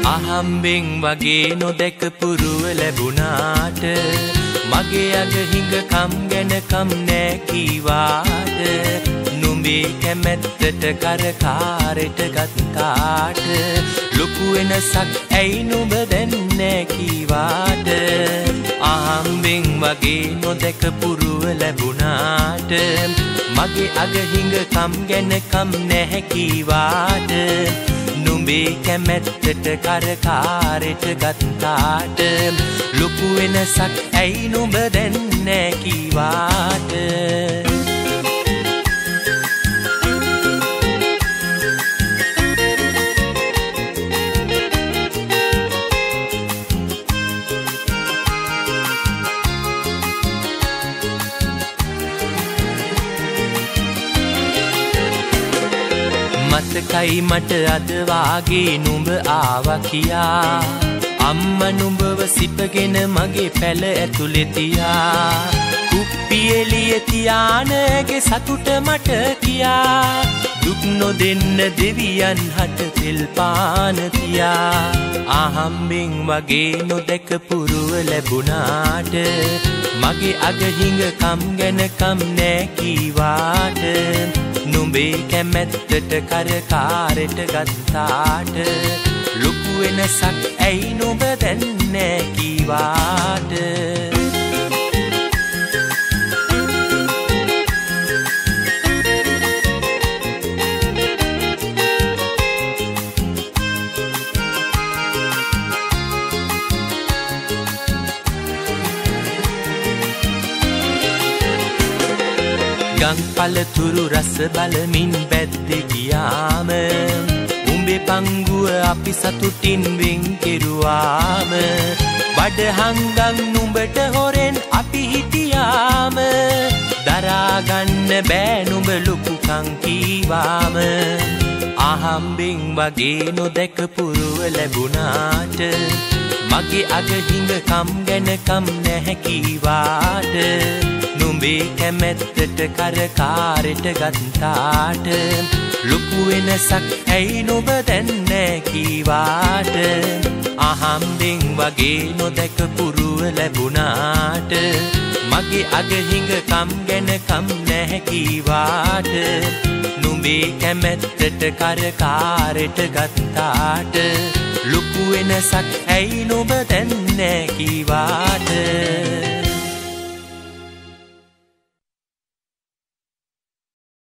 අහම්බෙන් වගේ නොදැකපු රුව ලැබුණාට මගේ අග හිඟකම් ගැන කම් නෑ කීවාට නුඹේ කැමැත්තට කරකාරෙට ගත්තාට ලොකු වෙනසක් ඇයි නුඹ දැන් නෑ කීවාට අහම්බෙන් වගේ නොදැකපු රුව ලැබුණාට මගේ අග හිඟකම් ගැන කම් නැහැ කීවාට නුඹේ කැමැත්තට කරකාරෙට ගත්තාට ලොකු වෙනසක් ඇයි නුඹ දැන් නෑ කීවාට මතකයි මට අද වාගේ නුඹ ආවා කියා අම්මා නුඹව සිපගෙන මගේ පැල ඇතුලේ තියා කුප්පි එළිය තියානගේ සතුට මට කියා දුක් නොදෙන්න දෙවියන් හට තෙල් පාන තියා අහම්බෙන් වගේ නොදැකපු රුව ලැබුණාට මගේ අග හිඟකම් ගැන කම් නෑ කීවාට නුඹේ කැමැත්තට කරකාරෙට ගත්තාට ලොකු වෙනසක් ඇයි නුඹ දැන් නෑ කීවාට ගංපල තුරු රස බලමින් බැද්දේ ගියාම උඹේ පංගුව අපි සතුටින් වෙන් කෙරුවාම බඩහංගන් නුඹට හොරෙන් අපි හිටියාම දරාගන්න බෑ නුඹ ලොකුකම් කීවාම අහම්බෙන් වගේ නොදැකපු රුව ලැබුණාට මගේ අග හිඟකම් ගැන කම් නැහැ කීවාට නුඹේ කැමැත්තට කරකාරෙට ගත්තාට ලොකු වෙනසක් ඇයි නුඹ දැන් නෑ කීවාට අහම්බෙන් වගේ නොදැකපු රුව ලැබුණාට මගේ අග හිඟකම් ගැන කම් නැහැ කීවාට නුඹේ කැමැත්තට කරකාරෙට ගත්තාට ලොකු වෙනසක් ඇයි නුඹ දැන් නෑ කීවාට